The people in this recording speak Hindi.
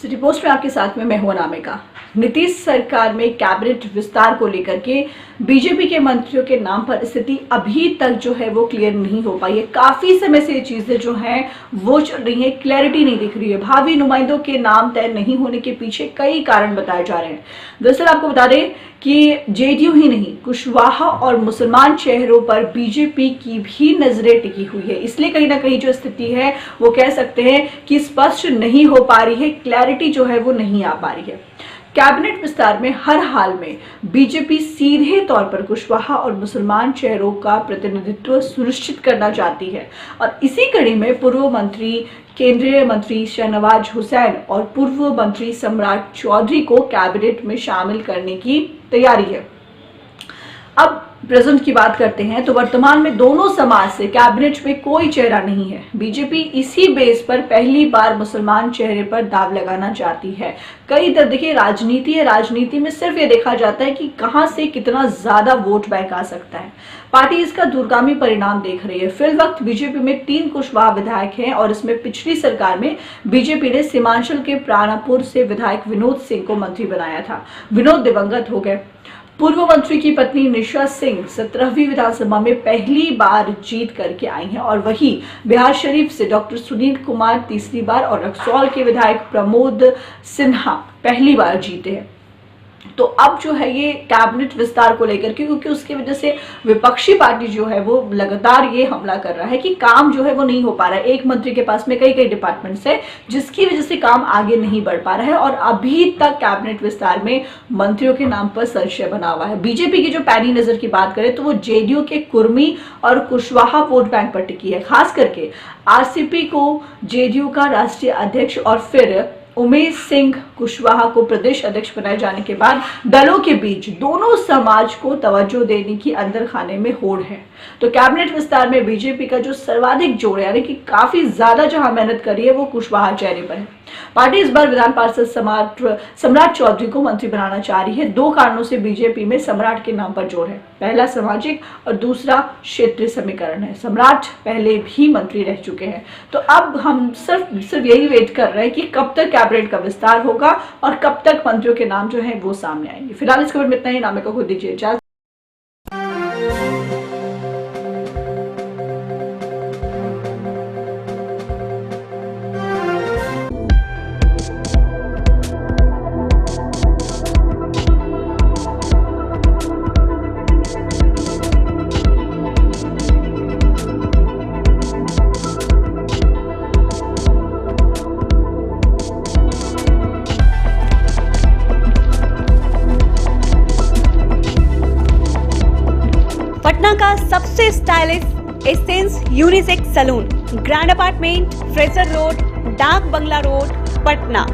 सिटी पोस्ट में आपके साथ में मैं हूं अनामिका। नीतीश सरकार में कैबिनेट विस्तार को लेकर के बीजेपी के मंत्रियों के नाम पर स्थिति अभी तक जो है वो क्लियर नहीं हो पाई है। काफी समय से ये चीजें जो हैं वो चल रही है, क्लैरिटी नहीं दिख रही है। भावी नुमाइंदों के नाम तय नहीं होने के पीछे कई कारण बताए जा रहे हैं। दरअसल आपको बता दें कि जेडीयू ही नहीं, कुशवाहा और मुसलमान चेहरों पर बीजेपी की भी नजरें टिकी हुई है। इसलिए कहीं ना कहीं जो स्थिति है वो कह सकते हैं कि स्पष्ट नहीं हो पा रही है, क्लैरिटी जो है वो नहीं आ पा रही है। कैबिनेट विस्तार में हर हाल में बीजेपी सीधे तौर पर कुशवाहा और मुसलमान चेहरों का प्रतिनिधित्व सुनिश्चित करना चाहती है और इसी कड़ी में पूर्व मंत्री केंद्रीय मंत्री शाहनवाज हुसैन और पूर्व मंत्री सम्राट चौधरी को कैबिनेट में शामिल करने की तैयारी है। अब प्रेजेंट की बात करते हैं तो वर्तमान में दोनों समाज से कैबिनेट में कोई चेहरा नहीं है। बीजेपी इसी बेस पर पहली बार मुसलमान चेहरे पर दाव लगाना चाहती है। कई तरह देखिए राजनीति है, राजनीति में सिर्फ ये देखा जाता है कि कहां से कितना ज्यादा वोट बैंक आ सकता है। पार्टी इसका दूरगामी परिणाम देख रही है। फिल वक्त बीजेपी में 3 कुशवाहा विधायक हैं और इसमें पिछली सरकार में बीजेपी ने सीमांचल के प्राणापुर से विधायक विनोद सिंह को मंत्री बनाया था। विनोद दिवंगत हो गए। पूर्व मंत्री की पत्नी निशा सिंह 17वीं विधानसभा में पहली बार जीत करके आई हैं और वही बिहार शरीफ से डॉक्टर सुनील कुमार तीसरी बार और रक्सौल के विधायक प्रमोद सिन्हा पहली बार जीते हैं। तो अब जो है ये कैबिनेट विस्तार को लेकर के, क्योंकि उसकी वजह से विपक्षी पार्टी जो है वो लगातार ये हमला कर रहा है कि काम जो है वो नहीं हो पा रहा है। एक मंत्री के पास में कई डिपार्टमेंट्स है जिसकी वजह से काम आगे नहीं बढ़ पा रहा है और अभी तक कैबिनेट विस्तार में मंत्रियों के नाम पर संशय बना हुआ है। बीजेपी की जो पैनी नजर की बात करें तो वो जेडीयू के कुर्मी और कुशवाहा वोट बैंक पर टिकी है। खास करके आरसीपी को जेडीयू का राष्ट्रीय अध्यक्ष और फिर उमेश सिंह कुशवाहा को प्रदेश अध्यक्ष बनाए जाने के बाद दलों के बीच दोनों समाज को तवज्जो देने की अंदर खाने में होड़ है। तो कैबिनेट विस्तार में बीजेपी का जो सर्वाधिक जोड़ है, यानी कि काफी ज्यादा जहां मेहनत करी है वो कुशवाहा चेहरे पर है। पार्टी इस बार विधान पार्षद सम्राट चौधरी को मंत्री बनाना चाह रही है। 2 कारणों से बीजेपी में सम्राट के नाम पर जोड़ है। पहला सामाजिक और दूसरा क्षेत्रीय समीकरण है। सम्राट पहले भी मंत्री रह चुके हैं। तो अब हम सिर्फ यही वेट कर रहे हैं कि कब तक कैबिनेट का विस्तार होगा और कब तक मंत्रियों के नाम जो है वो सामने आएंगे। फिलहाल इस खबर में इतना ही। अनामिका को दीजिए इजाजत। पटना का सबसे stylish essence unisex salon, grand apartment, Fraser road, Dak Bungalow road, Patna.